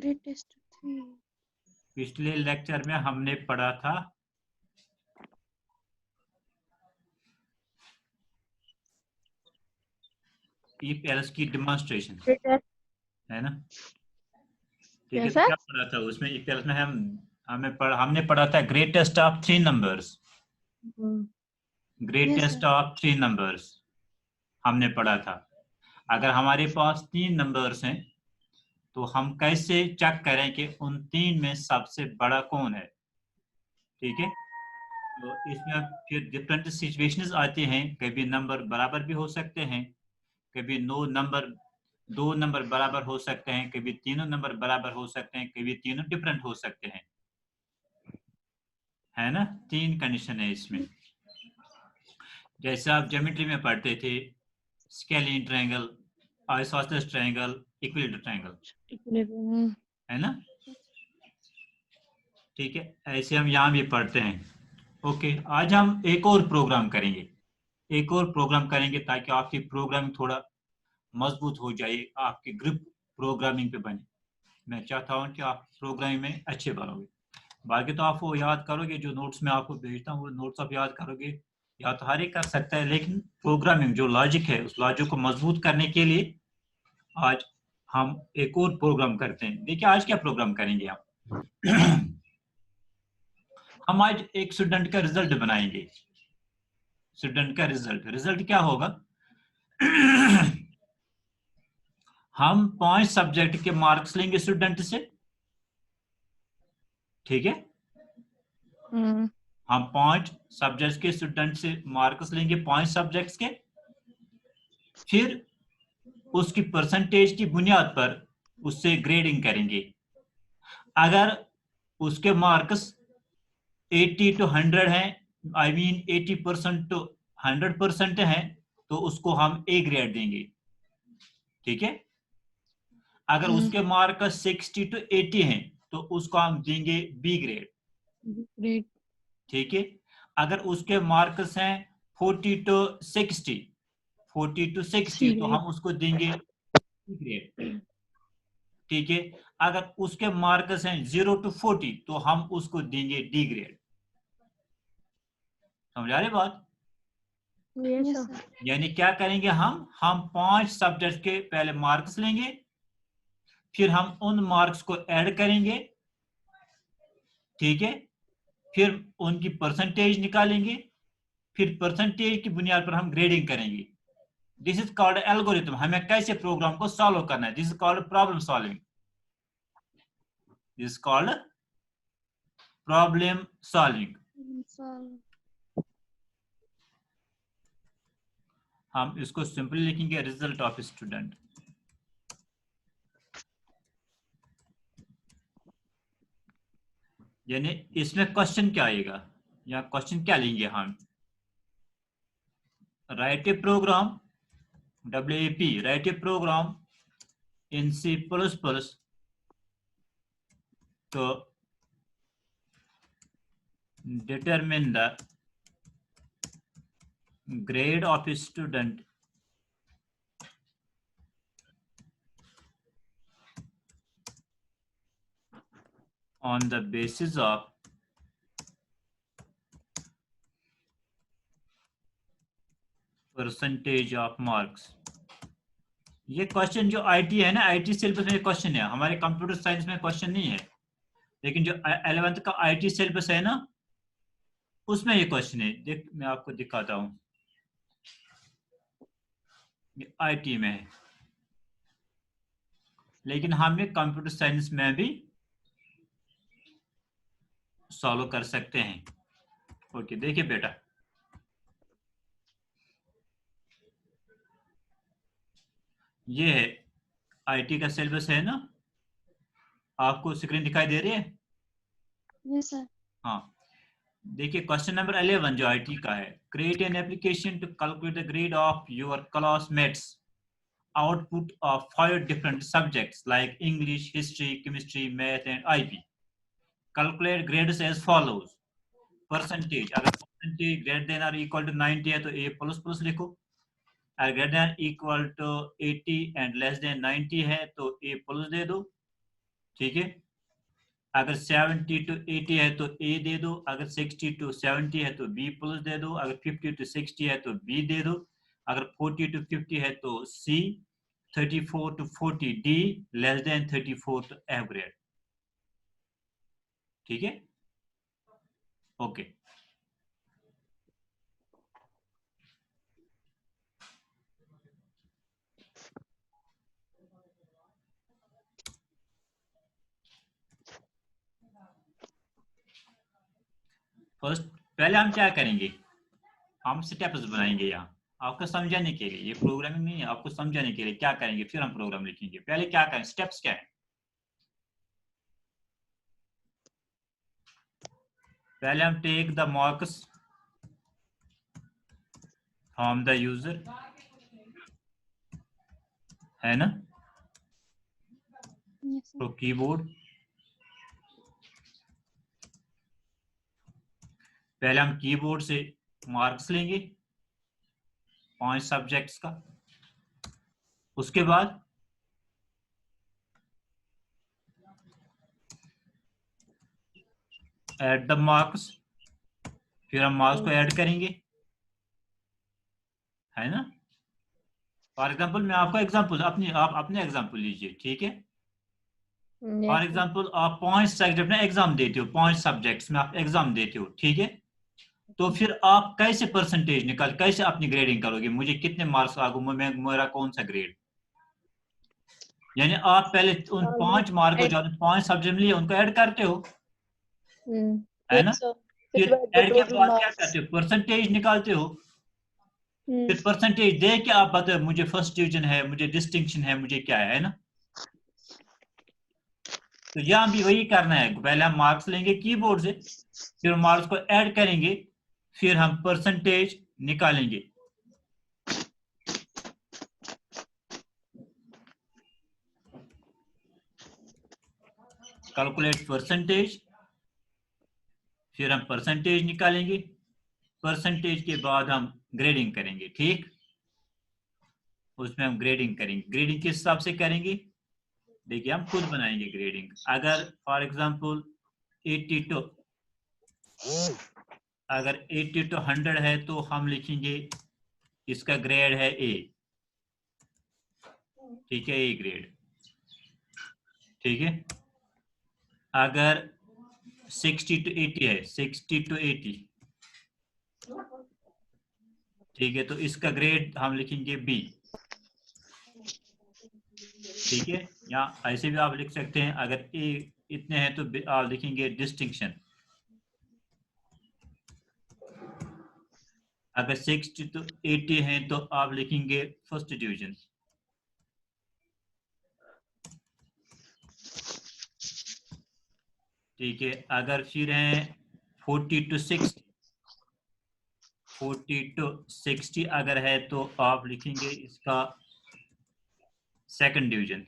Greatest 3। पिछले lecture में हमने पढ़ा था इफ एल्स की डेमोन्स्ट्रेशन, है ना? ठीक है, तो क्या पढ़ा था उसमें? इफ एल्स में हमने पढ़ा था greatest of 3 numbers. Greatest of 3 numbers हमने पढ़ा था। अगर हमारे पास 3 नंबर्स हैं तो हम कैसे चेक करें कि उन 3 में सबसे बड़ा कौन है? ठीक है, तो इसमें फिर डिफरेंट सिचुएशंस आते हैं। कभी नंबर बराबर भी हो सकते हैं, कभी दो नंबर बराबर हो सकते हैं, कभी तीनों नंबर बराबर हो सकते हैं, कभी तीनों डिफरेंट हो सकते हैं, है ना? 3 कंडीशन है इसमें। जैसे आप ज्योमेट्री में पढ़ते थे, scalene triangle, isosceles triangle, equilateral triangle, है ना? ठीक है, ऐसे हम यहाँ भी पढ़ते हैं। ओके, आज हम एक और प्रोग्राम करेंगे ताकि आपकी प्रोग्रामिंग थोड़ा मजबूत हो जाए, आपकी ग्रुप प्रोग्रामिंग पे बने। मैं चाहता हूँ कि आप प्रोग्रामिंग में अच्छे बनोगे। बाकी तो आप वो याद करोगे, जो नोट्स में आपको भेजता हूँ वो नोट्स आप याद करोगे, या तो हर एक कर सकता है, लेकिन प्रोग्रामिंग जो लॉजिक है उस लॉजिक को मजबूत करने के लिए आज हम एक और प्रोग्राम करते हैं। देखिए आज क्या प्रोग्राम करेंगे हम आज एक स्टूडेंट का रिजल्ट बनाएंगे। स्टूडेंट का रिजल्ट क्या होगा? हम 5 सब्जेक्ट के मार्क्स लेंगे स्टूडेंट से, ठीक है? हम 5 सब्जेक्ट्स के स्टूडेंट से मार्क्स लेंगे, 5 सब्जेक्ट्स के। फिर उसकी परसेंटेज की बुनियाद पर उससे ग्रेडिंग करेंगे। अगर उसके मार्क्स 80 to 100 हैं, आई मीन 80% to 100% हैं, तो उसको हम ए ग्रेड देंगे, ठीक है? अगर उसके मार्क्स 60 to 80 हैं तो उसको हम देंगे बी ग्रेड, ठीक है? अगर उसके मार्क्स हैं 40 to 60 तो हम उसको देंगे सी ग्रेड, ठीक है? अगर उसके मार्क्स हैं 0 to 40 तो हम उसको देंगे डी ग्रेड। समझा रहे बात? यानी क्या करेंगे हम 5 सब्जेक्ट के पहले मार्क्स लेंगे, फिर हम उन मार्क्स को ऐड करेंगे, ठीक है? फिर उनकी परसेंटेज निकालेंगे, फिर परसेंटेज की बुनियाद पर हम ग्रेडिंग करेंगे। This is called algorithm. हमें कैसे प्रोग्राम को सॉल्व करना है, this is called problem solving. This is called problem solving. हम इसको सिंपली लिखेंगे रिजल्ट ऑफ स्टूडेंट। यानी इसमें क्वेश्चन क्या आएगा, या क्वेश्चन क्या लेंगे हम? Write a program, WAP, write a program in C++ to determine the grade of a student on the basis of percentage of marks। ये क्वेश्चन जो IT है ना, IT सिलेबस में क्वेश्चन है, हमारे कंप्यूटर साइंस में क्वेश्चन नहीं है, लेकिन जो 11th का IT सिलेबस है ना उसमें ये क्वेश्चन है। देख मैं आपको दिखाता हूँ, IT में है, लेकिन हम ये कंप्यूटर साइंस में भी सॉल्व कर सकते हैं। ओके, देखिए बेटा, ये है IT का सिलेबस है ना, आपको स्क्रीन दिखाई दे रही है? Yes sir. हाँ, देखिए क्वेश्चन नंबर 11 जो IT का है, create an application to calculate the grade of your classmates output of 5 different subjects like English, history, chemistry, math and IB। Calculate grades as follows. Percentage, अगर percentage greater than और equal to 90 है तो A++ लिखो, अगर greater than equal to 80 and less than 90 है तो A+ दे दो, ठीक है। अगर 70 to 80 है तो A दे दो, अगर 60 to 70 है तो B प्लस दे दो, अगर 50 to 60 है तो B दे दो, अगर 40 to 50 है तो C, 34 to 40 D, less than 34 तो F ग्रेड। ठीक है, ओके। फर्स्ट पहले हम क्या करेंगे, हम स्टेप्स बनाएंगे यहाँ आपको समझाने के लिए, ये प्रोग्रामिंग नहीं है, आपको समझाने के लिए क्या करेंगे, फिर हम प्रोग्राम लिखेंगे। पहले क्या करें, स्टेप्स क्या है, पहले हम take the marks from the user, है ना, Yes, sir. तो कीबोर्ड, पहले हम कीबोर्ड से मार्क्स लेंगे 5 सब्जेक्ट्स का। उसके बाद ऐड द मार्क्स, फिर हम मार्क्स को ऐड करेंगे, है ना। फॉर एग्जांपल मैं आपका एग्जांपल आप अपने एग्जांपल लीजिए, ठीक है। For Yes, sir. एग्जांपल आप 5 सब्जेक्ट में एग्जाम देते हो, 5 सब्जेक्ट्स में आप एग्जाम देते हो, ठीक है। तो फिर आप कैसे परसेंटेज निकाल, कैसे अपनी ग्रेडिंग करोगे, मुझे कितने मार्क्स आगू, मेरा कौन सा ग्रेड, यानी आप पहले उन 5 मार्क को, जो 5 सब्जेक्ट में लिए उनको ऐड करते हो, है ना। Yes, sir. फिर It was the ऐड के total बाद क्या marks. करते हो, परसेंटेज निकालते हो। Hmm. फिर परसेंटेज दे के आप बताओ मुझे फर्स्ट डिवीजन है, मुझे डिस्टिंक्शन है, मुझे क्या है ना। तो यहाँ भी वही करना है, पहले हम मार्क्स लेंगे कीबोर्ड से, फिर मार्क्स को ऐड करेंगे, फिर हम परसेंटेज निकालेंगे। कैलकुलेट परसेंटेज, फिर हम परसेंटेज निकालेंगे, परसेंटेज के बाद हम ग्रेडिंग करेंगे, ठीक। उसमें हम ग्रेडिंग करेंगे, ग्रेडिंग किस हिसाब से करेंगे, देखिए हम खुद बनाएंगे ग्रेडिंग। अगर फॉर एग्जांपल 82, अगर 80 to 100 है तो हम लिखेंगे इसका ग्रेड है A, ठीक है, A ग्रेड, ठीक है। अगर 60 to 80 है, 60 to 80, ठीक है, तो इसका ग्रेड हम लिखेंगे B, ठीक है। या ऐसे भी आप लिख सकते हैं, अगर A इतने हैं तो आप लिखेंगे डिस्टिंक्शन। अगर 60 to 80 हैं तो आप लिखेंगे फर्स्ट डिवीजन, ठीक है। अगर फिर हैं 40 to 60, 40 to 60 अगर है तो आप लिखेंगे इसका सेकंड डिवीजन,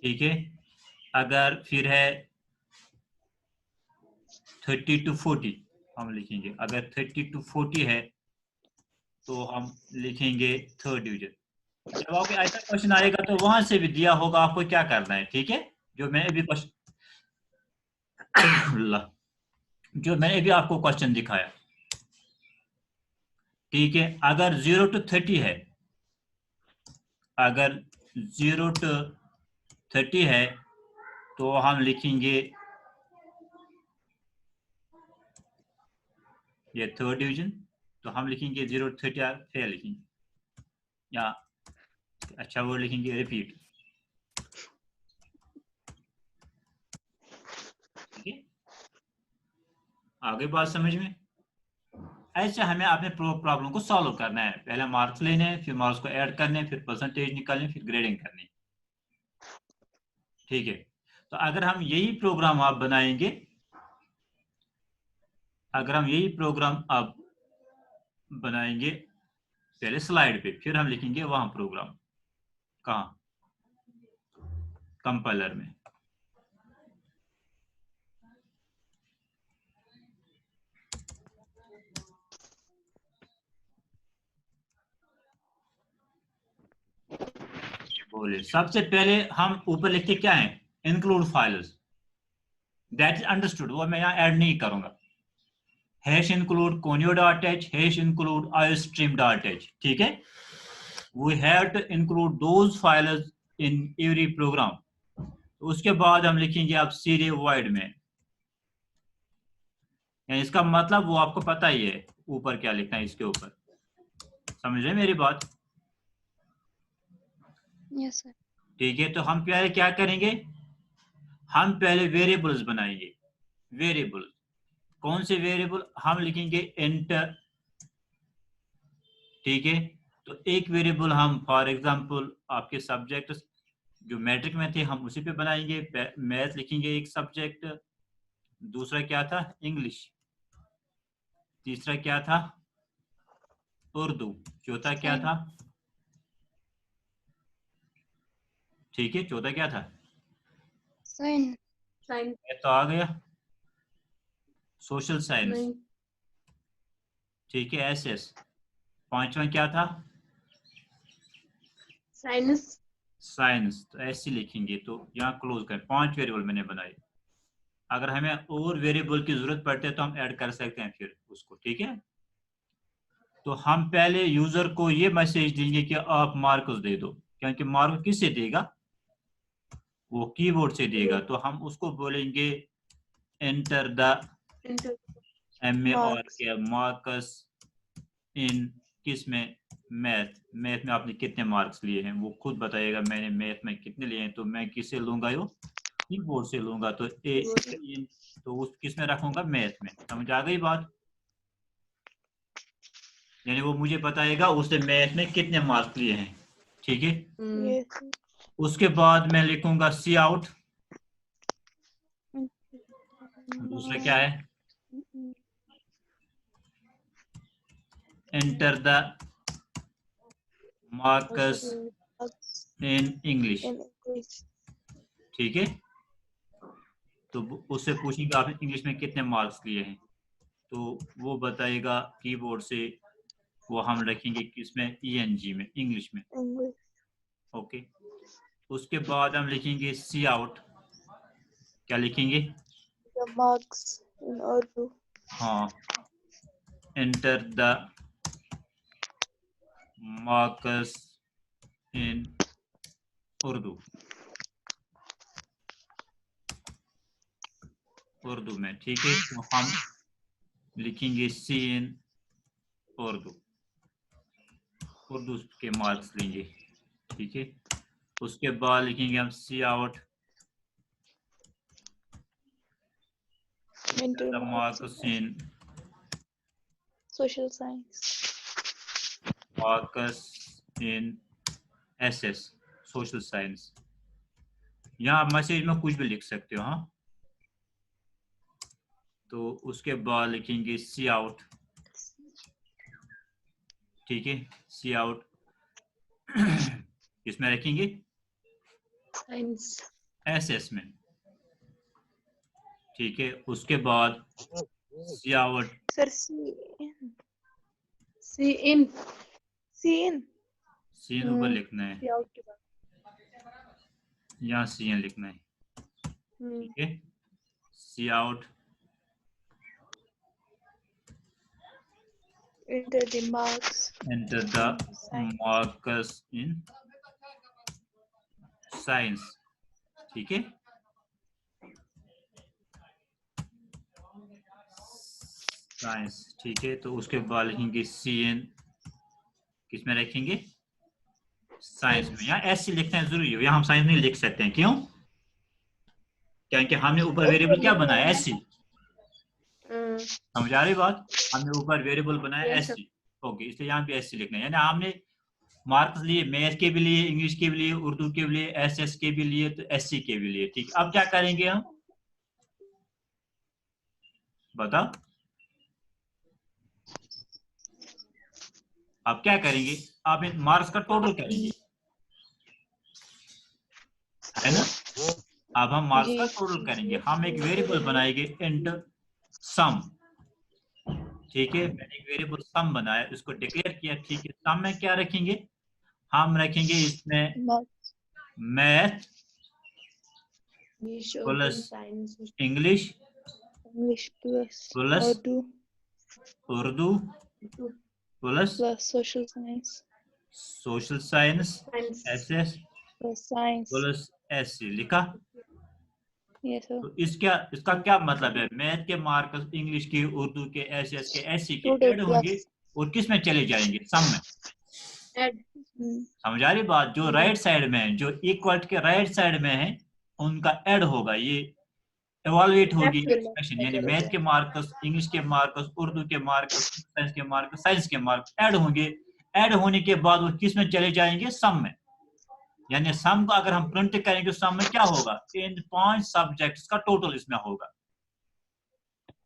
ठीक है। अगर फिर है 30 to 40 हम लिखेंगे, अगर 30 to 40 है तो हम लिखेंगे थर्ड डिवीजन। जब आपको ऐसा क्वेश्चन आएगा तो वहां से भी दिया होगा आपको क्या करना है, ठीक है। जो मैंने अभी क्वेश्चन जो मैंने अभी आपको क्वेश्चन दिखाया, ठीक है। अगर 0 to 30 है, अगर 0 to 30 है तो हम लिखेंगे ये थर्ड डिवीजन, तो हम लिखेंगे 0 to 30 फेयर लिखेंगे, या अच्छा वर्ड लिखेंगे रिपीट, ठीक है। आगे बात समझ में। ऐसे हमें अपने प्रॉब्लम को सॉल्व करना है, पहले मार्क्स लेने हैं, फिर मार्क्स को ऐड करने, फिर परसेंटेज निकालने, फिर ग्रेडिंग करनी, ठीक है। तो अगर हम यही प्रोग्राम आप बनाएंगे, अगर हम यही प्रोग्राम आप बनाएंगे पहले स्लाइड पे, फिर हम लिखेंगे वहां प्रोग्राम, कहाँ, कंपाइलर में। बोले सबसे पहले हम ऊपर लिखते क्या है, include files, that is understood, वो मैं यहाँ ऐड नहीं करूंगा। Hash include conio dot h, hash include iostream dot h, ठीक है। We have to include those files in every program. उसके बाद हम लिखेंगे अब सीरियल वाइड में, यानी इसका मतलब वो आपको पता ही है ऊपर क्या लिखना है इसके ऊपर, समझ रहे मेरी बात? Yes sir. ठीक है, तो हम पहले क्या करेंगे, हम पहले वेरिएबल्स बनाएंगे। वेरिएबल कौन से वेरिएबल, हम लिखेंगे एंटर, ठीक है। तो एक वेरिएबल हम फॉर एग्जांपल आपके सब्जेक्ट जो मैट्रिक में थे हम उसी पे बनाएंगे, मैथ लिखेंगे एक सब्जेक्ट, दूसरा क्या था इंग्लिश, तीसरा क्या था उर्दू, चौथा क्या था, ठीक है, चौथा क्या था, साइन। तो आ गया सोशल साइंस, ठीक है, एसएस। पांचवा क्या था साइंस। साइंस, तो ऐसे लिखेंगे। तो यहाँ क्लोज करें, 5 वेरिएबल मैंने बनाए। अगर हमें और वेरिएबल की जरूरत पड़ती है तो हम ऐड कर सकते हैं फिर उसको, ठीक है। तो हम पहले यूजर को ये मैसेज देंगे कि आप मार्क्स दे दो, क्योंकि मार्क्स किससे देगा, वो कीबोर्ड से देगा। तो हम उसको बोलेंगे एंटर द मार्क्स इन किस में, मैथ। मैथ में आपने कितने मार्क्स लिए हैं वो खुद बताएगा, मैंने मैथ में कितने लिए हैं। तो मैं किससे लूंगा, यो कीबोर्ड से लूंगा। तो तो उस किस में रखूंगा, मैथ में। समझ आ गई बात? यानी वो मुझे बताएगा उसने मैथ में कितने मार्क्स लिए हैं, ठीक है। उसके बाद मैं लिखूंगा सी आउट, दूसरा क्या है, enter the marks in English, ठीक है। तो उससे पूछेंगे आपने इंग्लिश में कितने मार्क्स लिए हैं, तो वो बताएगा कीबोर्ड से, वो हम रखेंगे किसमें, ईएनजी में, इंग्लिश में, ओके। उसके बाद हम लिखेंगे सी आउट, क्या लिखेंगे, मार्क्स इन उर्दू। हाँ, enter the marks in Urdu, Urdu में, ठीक है। तो हम लिखेंगे सी इन उर्दू, उर्दू के मार्क्स लेंगे, ठीक है। उसके बाद लिखेंगे हम cout the marks in social science, marks in SS, social science. यहाँ आप मैसेज में कुछ भी लिख सकते हो, हाँ। तो उसके बाद लिखेंगे सी आउट, ठीक है, सी आउट किसमें रखेंगे, साइंस, एसएस में, ठीक है। उसके बाद सी आउट, सर सी इन सी इन ऊपर लिखना है, सी आउट के बाद यहाँ सी इन लिखना है, ठीक है। सी out enter the marks, enter the marks in science, ठीक है। साइंस, ठीक है। तो उसके बाद लिखेंगे सी एन, किस में रखेंगे, साइंस में। यहाँ एस सी लिखना है जरूरी है, यहाँ हम साइंस नहीं लिख सकते हैं, क्यों, क्योंकि हमने ऊपर वेरिएबल क्या बनाया, एस सी। समझ आ रही बात, हमने ऊपर वेरिएबल बनाया एस सी, ओके, इसलिए यहाँ पे एस सी लिखना है। यानी हमने मार्क्स लिए, मैथ के भी लिए, इंग्लिश के भी लिए, उर्दू के भी लिए, एस एस के भी लिए, तो एस सी के भी लिए, ठीक। अब क्या करेंगे हम, बताओ आप क्या करेंगे, आप मार्क्स का टोटल करेंगे, है ना। अब हम मार्क्स का टोटल करेंगे, हम एक वेरिएबल बनाएंगे इंटर सम, ठीक है। मैंने एक वेरिएबल सम बनाया, इसको डिक्लेयर किया, ठीक है। सम में क्या रखेंगे, हम रखेंगे इसमें math English, Plus Urdu, Science, English English plus Plus Urdu Urdu plus plus social science social science Science. SS plus science. Plus SC लिखा। Yes, sir. तो इसका क्या मतलब है? मैथ के मार्क्स इंग्लिश के, उर्दू के, एसएस के, एससी के Total ऐड होंगे plus. और किस में चले जाएंगे? सम में। Add. समझ आ रही बात? जो राइट साइड में है, जो इक्वल के राइट साइड में है, उनका ऐड होगा। ये एवॉल्यूएट होगी एक्सप्रेशन, यानी मैथ के मार्क्स, इंग्लिश के मार्क्स, उर्दू के मार्क्स, साइंस के मार्क्स, साइंस के मार्क्स ऐड होंगे। ऐड होने के बाद वो किस में चले जाएंगे? सम में। यानी सम को अगर हम प्रिंट करेंगे, सम में क्या होगा? इन 5 सब्जेक्ट्स का टोटल इसमें होगा।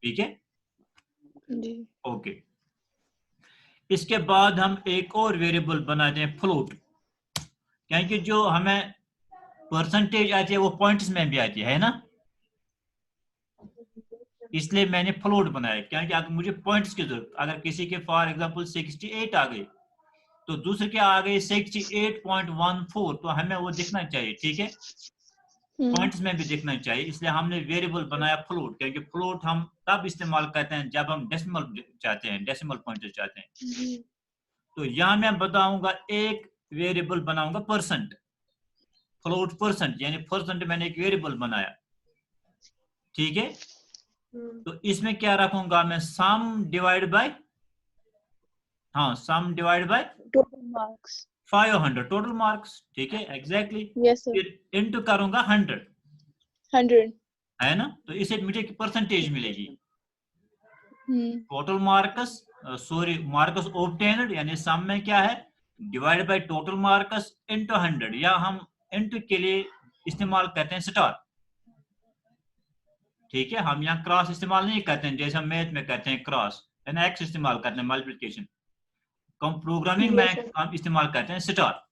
ठीक है, जी। ओके। इसके बाद हम एक और वेरिएबल बनाते हैं, फ्लोट। क्योंकि जो हमें परसेंटेज आती है वो पॉइंट्स में भी आती है ना, इसलिए मैंने फ्लोट बनाया। क्योंकि अगर मुझे पॉइंट्स की जरूरत, अगर किसी के फॉर एग्जांपल 68 आ गई तो दूसरे के आ गए 68.14, तो हमें वो दिखना चाहिए। ठीक है, पॉइंट्स में भी दिखना चाहिए, इसलिए हमने वेरिएबल बनाया फ्लोट। क्योंकि फ्लोट हम तब इस्तेमाल करते हैं जब हम डेसिमल चाहते हैं, डेसिमल पॉइंट चाहते हैं। तो यहाँ मैं बताऊंगा, एक वेरिएबल बनाऊंगा परसेंट, फ्लोट परसेंट, यानी परसेंट मैंने एक वेरिएबल बनाया। ठीक है, तो इसमें क्या रखूंगा मैं? सम डिवाइड बाय, हाँ, sum divide by Total marks. 500 total marks. ठीक है, एग्जैक्टली। Yes, sir. फिर इनटू करूंगा 100, 100. है ना? तो इसे मुझे परसेंटेज मिलेगी। Total marks, sorry, marks obtained, यानी सम में क्या है? Divide by total marks into 100, या हम इनटू के लिए इस्तेमाल करते हैं स्टार। ठीक है, हम यहाँ क्रॉस इस्तेमाल नहीं करते हैं, जैसे हम मैथ में करते हैं क्रॉस, है ना, एक्स इस्तेमाल करते हैं मल्टीप्लिकेशन। कम प्रोग्रामिंग में हम इस्तेमाल करते हैं स्टार।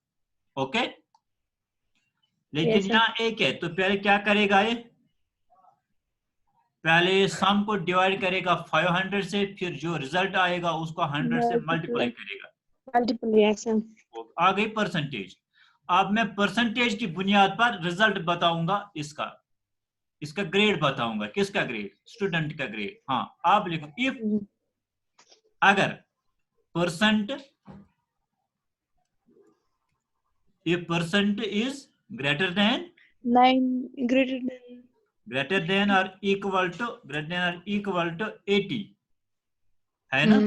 ओके, लेकिन Yes, sir. यहाँ एक है, तो पहले क्या करेगा ये? पहले सम को डिवाइड करेगा 500 से, फिर जो रिजल्ट आएगा उसको 100 से मल्टीप्लाई करेगा। Multiple reaction. आ गई परसेंटेज। अब मैं परसेंटेज की बुनियाद पर रिजल्ट बताऊंगा, इसका ग्रेड बताऊंगा। किसका ग्रेड? स्टूडेंट का ग्रेड। हाँ, आप लिखो, इफ अगर percent is greater then 9 greater than. or equal to 80, है ना?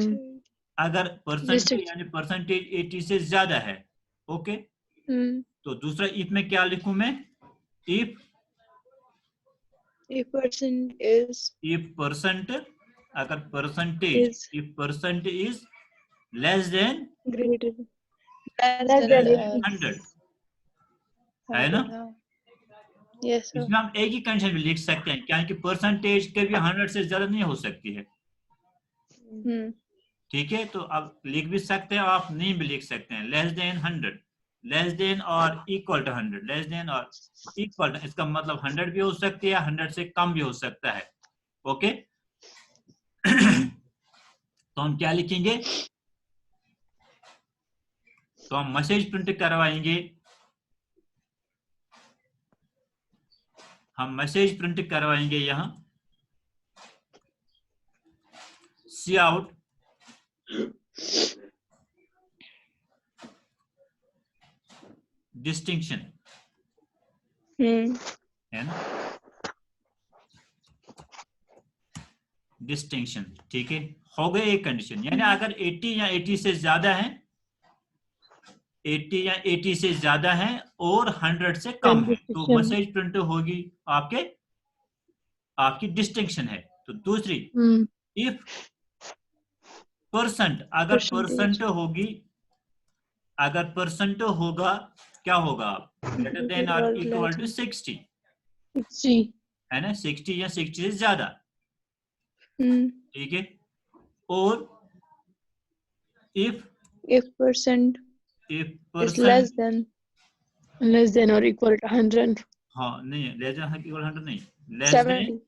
अगर परसेंटेज यानी परसेंटेज 80 से ज्यादा है। ओके, तो दूसरा इफ में क्या लिखूं मैं? इफ परसेंट अगर percentage if percent is less than Greater. less than 100, है ना? Yes, sir. इसमें हम एक ही कंडीशन भी लिख सकते हैं, क्योंकि परसेंटेज कभी 100 से ज्यादा नहीं हो सकती है। ठीक है, तो अब लिख भी सकते हैं, आप नहीं भी लिख सकते हैं। लेस देन 100, लेस देन और इक्वल टू 100, लेस देन और इक्वल टू, इसका मतलब 100 भी हो सकती है, 100 से कम भी हो सकता है। ओके, तो हम क्या लिखेंगे? तो हम मैसेज प्रिंट करवाएंगे, यहां सी आउट डिस्टिंक्शन, है ना? डिस्टिंक्शन। ठीक है, हो गए एक कंडीशन। यानी अगर 80 या 80 से ज्यादा है, 80 या 80 से ज्यादा है और 100 से कम है, तो मैसेज प्रिंट होगी आपकी डिस्टिंक्शन है। तो दूसरी, इफ परसेंट, अगर परसेंट होगी, अगर परसेंट होगा, क्या होगा? ग्रेटर देन और इक्वल टू 60, है ना? 60 या 60 से ज्यादा। ठीक है, और if percent is percent less than or equal to 100. हाँ, नहीं, लेस देन इक्वल 100 नहीं, less than 70.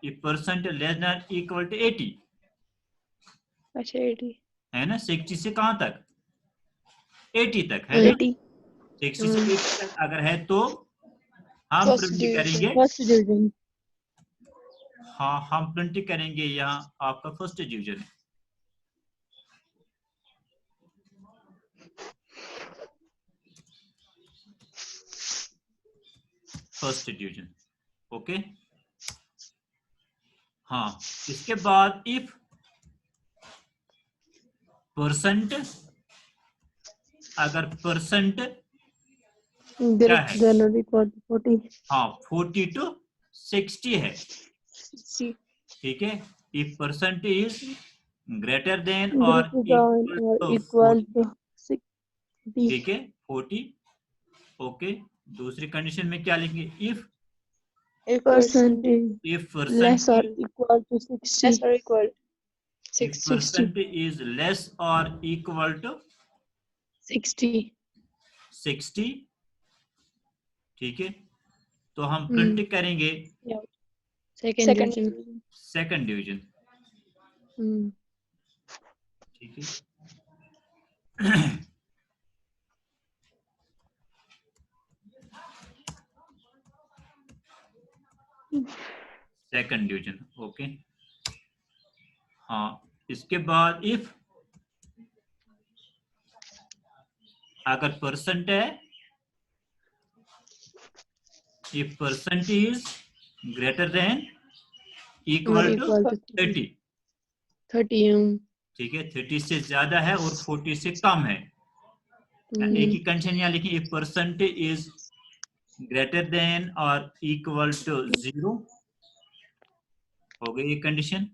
If percent less than equal to 80, अच्छा 80, है ना? 60 से कहां तक? 80 तक, है ना? 80. 60 से 80 तक अगर है तो हम First प्रिंट division. करेंगे, First division. हाँ हम प्रिंट करेंगे यहाँ आपका फर्स्ट डिवीजन है। First division, okay. हाँ, इसके बाद इफ परसेंट, अगर percent Greater than or equal to 40. हाँ 40 to 60 है, 60. ठीक है। If percent is greater than और Greater than or equal equal to 40, to 60. ठीक है 40, ओके। दूसरी कंडीशन में क्या लिखेंगे, if Percent is less or percent equal to 60. Less or equal. if percent is less or equal to 60. 60, ठीक है। तो हम प्रिंट करेंगे Yeah. Second division. Second division, Hmm. ठीक है। Second division, okay. हाँ, इसके बाद इफ अगर परसेंट है, if percent is greater than equal to Equal to 30, 30. ठीक है 30 से ज्यादा है और 40 से कम है। एक ही कंडीशन यहाँ लिखिए, if percent is greater than और इक्वल टू 0, हो गई ये कंडीशन।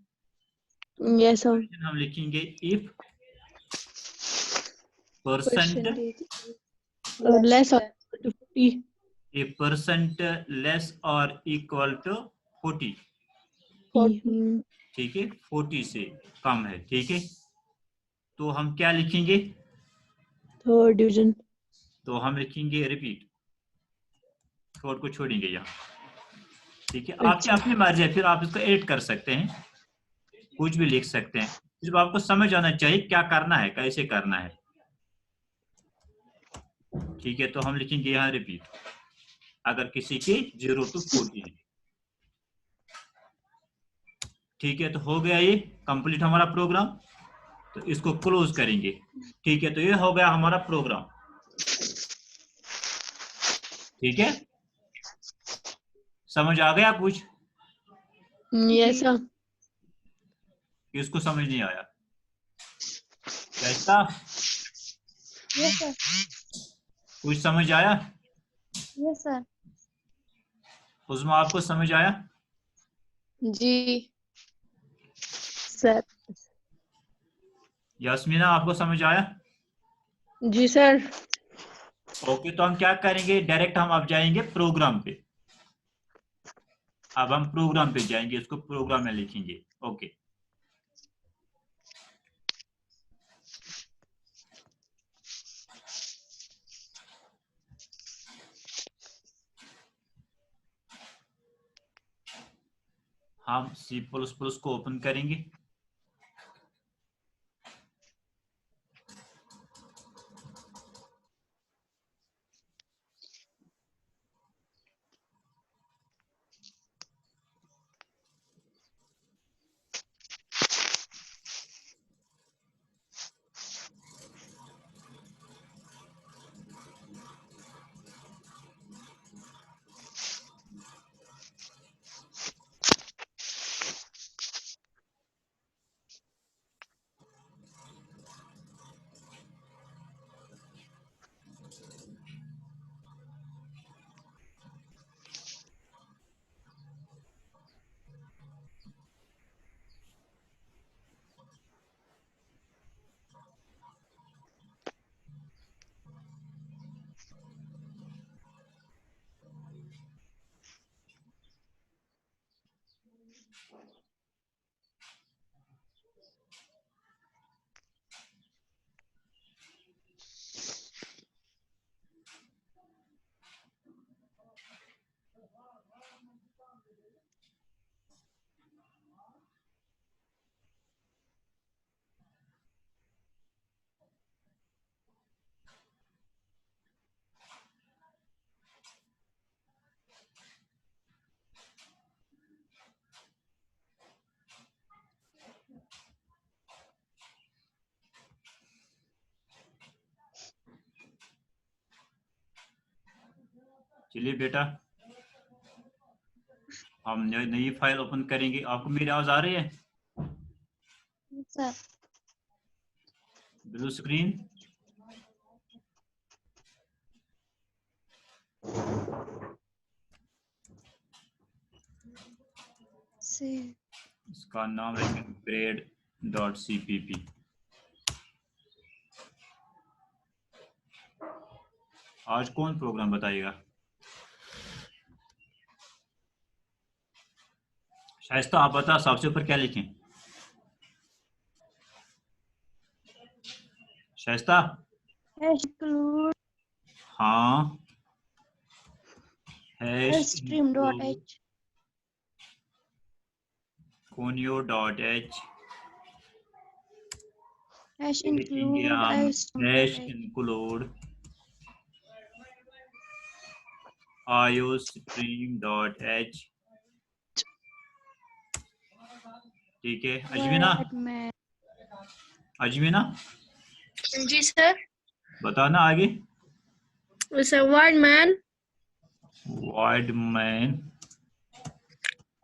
Yes, sir. हम लिखेंगे if percent Less or equal to 40. If percent less और इक्वल टू 40, Hmm. ठीक है 40 से कम है, ठीक है। तो हम क्या लिखेंगे, Third division. तो हम लिखेंगे रिपीट, थर्ड को छोड़ेंगे यहाँ, ठीक है। आपकी अपनी मर्जी है, फिर आप इसको एडिट कर सकते हैं, कुछ भी लिख सकते हैं, सिर्फ आपको समझ आना चाहिए क्या करना है, कैसे करना है, ठीक है। तो हम लिखेंगे यहाँ रिपीट अगर किसी की 0 to 40 है, ठीक है। तो हो गया ये कंप्लीट हमारा प्रोग्राम, तो इसको क्लोज करेंगे, ठीक है। तो ये हो गया हमारा प्रोग्राम, ठीक है। समझ आ गया कुछ, Yes, sir. किसको समझ नहीं आया, कैसा, Yes, sir. कुछ समझ आया, Yes, sir. उस्मा आपको समझ आया, जी सर। यास्मीना आपको समझ आया, जी सर। ओके। तो हम क्या करेंगे, डायरेक्ट हम अब जाएंगे प्रोग्राम पे, अब हम प्रोग्राम पे जाएंगे, इसको प्रोग्राम में लिखेंगे, ओके। हम C++ को ओपन करेंगे, चलिए बेटा, हम नई फाइल ओपन करेंगे। आपको मेरी आवाज आ रही है? Yes, sir. Blue screen. See. इसका नाम रखेंगे grade.cpp। आज कौन प्रोग्राम बताएगा? शाइस्ता आप बता, सबसे ऊपर क्या लिखें? शाइस्ता। Include हाँ, हैश stream.h. conio.h Hash लिखेंगे include हम हैश stream.h. Include iostream.h। ठीक है अजमीना? अजमीना जी सर। बताना आगे। Sir wide man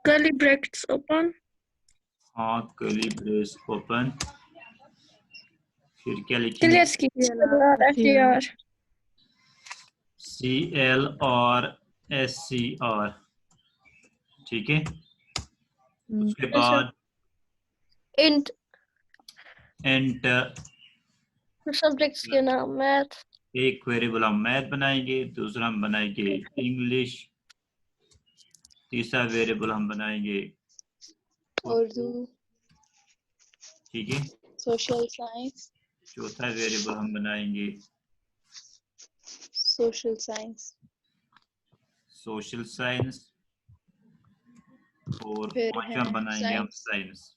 curly brackets open, हाँ कर्ली ब्रेस ओपन, फिर क्या लिखेंगे? क्लियर STR CL और SCR। ठीक है, उसके बाद इंट एंटर। सब्जेक्ट्स के नाम मैथ, एक वेरिएबल हम मैथ बनाएंगे, दूसरा हम बनाएंगे इंग्लिश, तीसरा वेरिएबल हम बनाएंगे उर्दू, ठीक है, सोशल साइंस, चौथा वेरिएबल हम बनाएंगे सोशल साइंस, सोशल साइंस, और फिर पांचवा है बनाएंगे हम साइंस।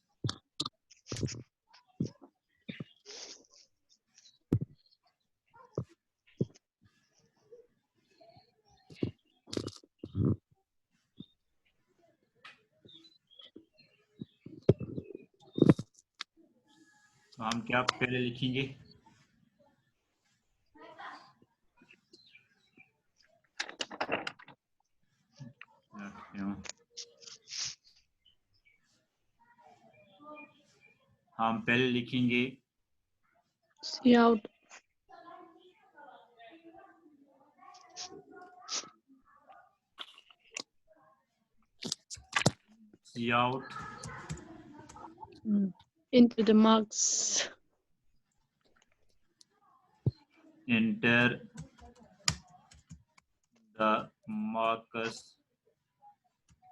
तो हम क्या पहले लिखेंगे? हम पहले लिखेंगे cout, cout into the marks, enter the marks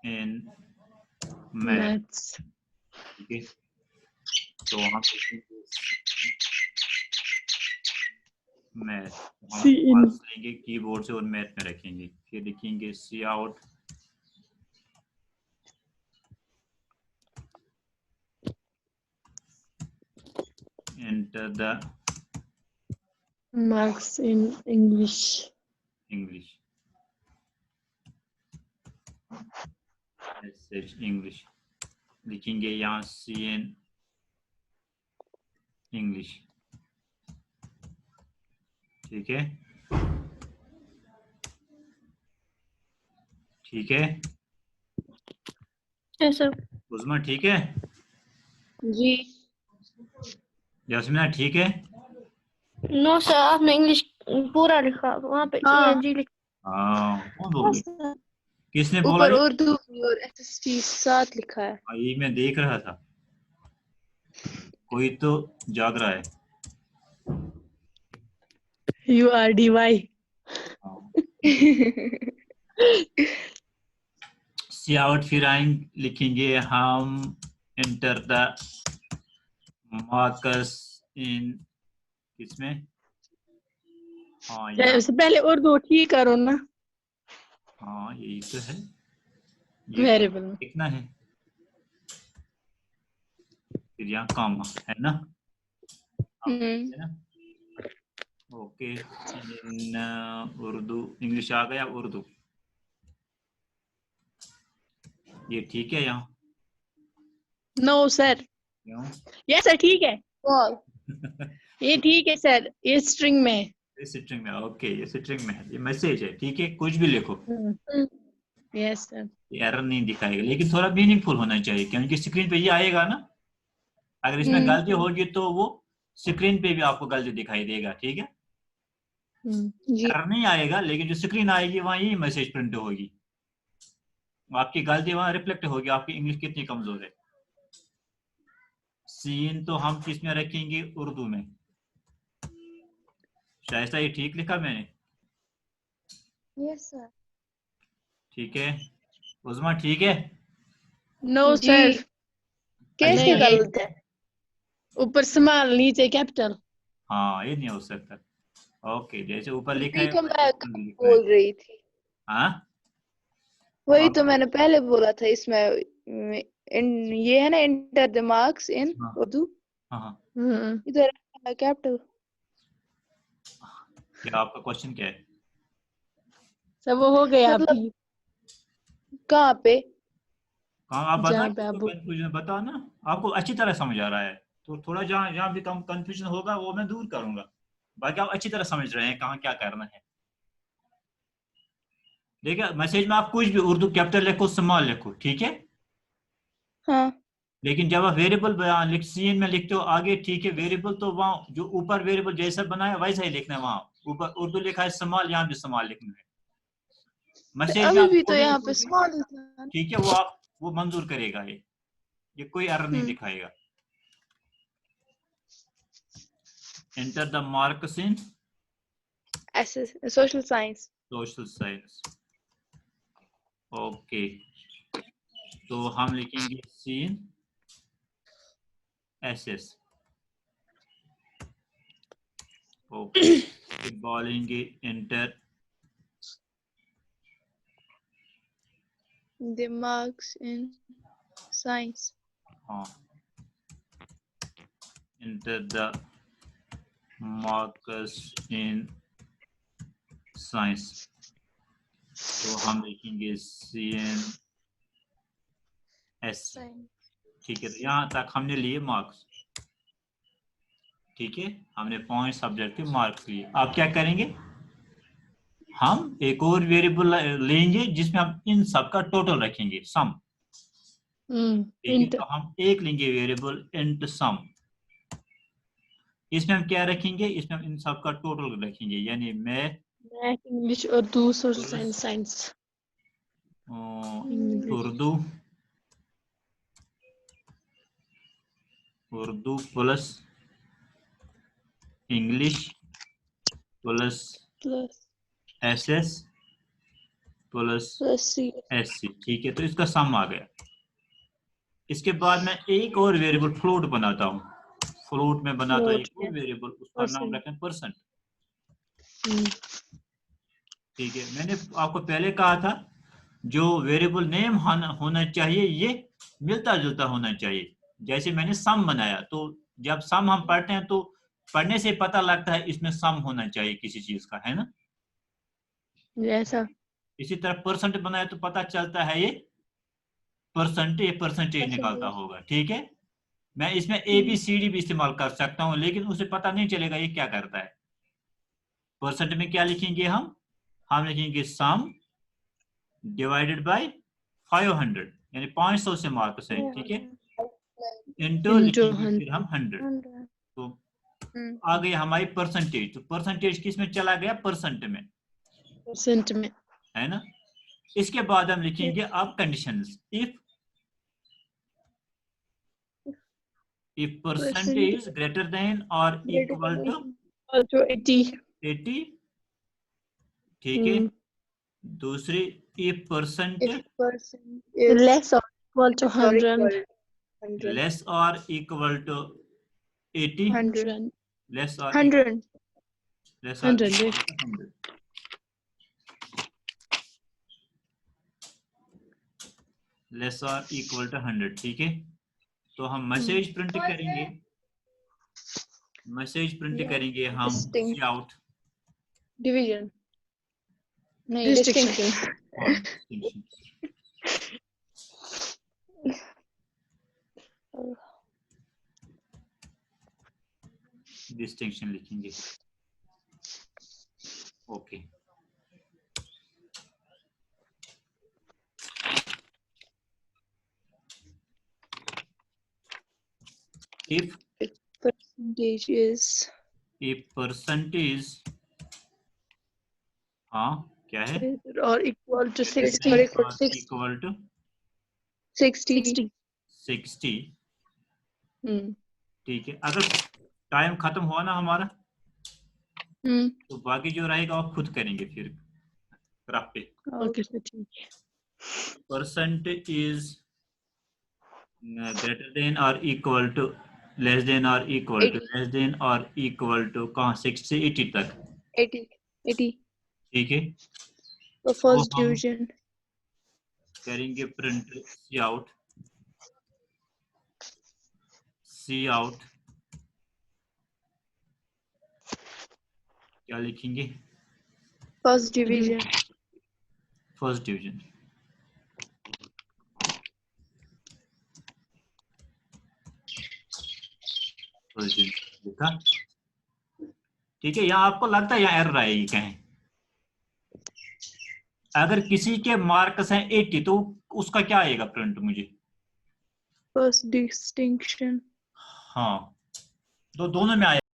in math। maths, ठीक है, तो हम मैथ हम C in मार्क्स लेंगे कीबोर्ड से और मैथ में रखेंगे। फिर लिखेंगे सी out enter the marks in English, English, SH English लिखेंगे यहाँ CN English। ठीक है, ठीक है सर उस्मा, ठीक है? जी यास्मीना ठीक है? नो सर, आपने इंग्लिश पूरा लिखा, वहाँ पे हाँ। ENG लिखा। हाँ, कौन बोल Yes, रही? sir. किसने बोला ऊपर ये? उर्दू और SST साथ लिखा है। हाँ, ये मैं देख रहा था, कोई तो जाग रहा है। URDY, सी आउट फिर आएंगे लिखेंगे हम एंटर द मार्कस इन किसमें? हाँ यहाँ, उससे पहले उर्दू ठीक करो ना, हाँ यही तो है, ये वेरिएबल में। लिखना है, फिर यहाँ कॉमा है ना? है ना? ओके, इन उर्दू, इंग्लिश आ गया उर्दू, ये ठीक है यहाँ? नो सर, क्यों? ये सर ठीक है, ये ठीक है सर, ये स्ट्रिंग में। स्ट्रिंग में, ओके, ये स्ट्रिंग में है, ये मैसेज है, ठीक है, कुछ भी लिखो, यस सर। एरर नहीं दिखाएगा, लेकिन थोड़ा मीनिंगफुल होना चाहिए, क्योंकि स्क्रीन पे ये आएगा ना, अगर इसमें गलती होगी तो वो स्क्रीन पे भी आपको गलती दिखाई देगा, ठीक है। जी एरर नहीं आएगा, लेकिन जो स्क्रीन आएगी वहां यही मैसेज प्रिंट होगी, आपकी गलती वहां रिफ्लेक्ट होगी, आपकी इंग्लिश कितनी कमजोर है। सीन तो हम किस में रखेंगे, उर्दू में। शायद ये ठीक लिखा मैंने, यस सर। ठीक है। उस्मा ठीक है? नो जी सर। कैसे नहीं, गलत है? ऊपर स्मॉल नीचे कैपिटल। हाँ, ये नहीं हो सकता। ओके, जैसे ऊपर लिखा वही है तो वैसे मैं इसमें भी लिखना है। बोल रही थी, हाँ, वही आप, तो मैंने पहले बोला था। इसमें ये है ना, एंटर द मार्क्स इन हाँ उर्दू, हाँ हाँ, इधर कैपिटल। क्या आपका क्वेश्चन क्या है? सब वो हो गया मतलब अभी। कहाँ पे? कहाँ आप बताओ, जहाँ पे आप कंफ्यूजन बताओ ना, आपको अच्छी तरह समझ आ रहा है तो थोड़ा जहाँ जहाँ भी कम कंफ्यूजन होगा वो मैं दूर करूंगा, बाकी आप अच्छी तरह समझ रहे हैं कहाँ क्या करना है। देखिए, मैसेज में आप कुछ भी उर्दू कैपिटल लिखो, स्मॉल लिखो, ठीक है, हाँ, लेकिन जब आप वेरिएबल लिख सीन में लिखते हो आगे, ठीक है, वेरिएबल तो वहाँ जो ऊपर वेरिएबल जैसा बनाया वैसा ही लिखना है, वहाँ ऊपर उर्दू लिखा है स्मॉल, यहाँ भी स्मॉल लिखना है। मैसेज में अभी आप भी जो तो भी यहाँ पे लिखोगे, स्मॉल था। ठीक है, वो मंजूर करेगा, ये कोई एरर नहीं दिखाएगा। एंटर द मार्क्स इन ऐसे social science. Social science, okay, तो हम लिखेंगे सीन एसएस, ओके, बोलेंगे enter, the marks in science. हाँ, enter the marks in science, तो हम लिखेंगे सीएन एस, ठीक है, तो यहाँ तक हमने लिए मार्क्स, ठीक है, हमने 5 सब्जेक्ट के मार्क्स लिए। आप क्या करेंगे, हम एक और वेरिएबल लेंगे जिसमें हम इन सब का टोटल रखेंगे, सम, ठीक है, इंट तो हम एक लेंगे वेरिएबल इंट सम, इसमें हम क्या रखेंगे, इसमें हम इन सब का टोटल रखेंगे, यानी math math English Urdu social science science Urdu, Urdu plus English plus plus SS plus C. SC, ठीक है, तो इसका सम आ गया। इसके बाद मैं एक और वेरिएबल फ्लोट बनाता हूँ, फ्लोट में बनाता हूँ एक और वेरिएबल, उसका नाम रखें परसेंट, ठीक है। मैंने आपको पहले कहा था जो वेरिएबल नेम होना चाहिए ये मिलता जुलता होना चाहिए, जैसे मैंने सम बनाया, तो जब सम हम पढ़ते हैं तो पढ़ने से पता लगता है इसमें सम होना चाहिए किसी चीज का, है ना। जैसा इसी तरह परसेंट बनाया तो पता चलता है ये परसेंटेज निकालता होगा, ठीक है। मैं इसमें ए बी सी डी भी इस्तेमाल कर सकता हूं, लेकिन उसे पता नहीं चलेगा ये क्या करता है। परसेंट में क्या लिखेंगे, हम लिखेंगे सम डिवाइडेड बाय 500, यानी 500 से मार्क्स है, ठीक है, इंटू लिखेंगे फिर हम 100, तो आ गई हमारी परसेंटेज। तो परसेंटेज किस में चला गया, परसेंट में, परसेंट में। है ना। इसके बाद हम लिखेंगे अब conditions, if percentage is greater than or equal to जो 80 80, ठीक है। दूसरी if percent If person is less और equal to or 100 equal 100. less or equal to 80, 100. less or 100. less or 100 equal to 100, less or equal to 100, ठीक है। तो हम message print करेंगे, मैसेज प्रिंट करेंगे हम Distinct. सी आउट डिवीजन नहीं Distinction. और डिस्टिंक्शन, डिस्टिंक्शन लिखेंगे, okay if percentage is a percentage, हाँ क्या है, or equal to 60 or or 60 equal to 60 60, हम्म ठीक है। अगर टाइम खत्म हुआ ना हमारा, हम्म तो बाकी जो रहेगा आप खुद करेंगे फिर ग्राफ पे। ओके सर ठीक है परसेंटेज इज ग्रेटर देन और इक्वल टू, लेस देन और इक्वल टू, 80 लेस देन और इक्वल टू, कहाँ 6 से 80 तक, 80 ठीक है। तो तो फर्स्ट हम डिवीजन करेंगे प्रिंट सी आउट, क्या लिखेंगे, first division first division, first division लिखा, ठीक है। यहाँ आपको लगता है यहाँ एरर आएगी कहीं, अगर किसी के मार्क्स हैं 80 तो उसका क्या आएगा प्रिंट मुझे, फर्स्ट डिस्टिंक्शन हाँ तो दोनों में आएगा।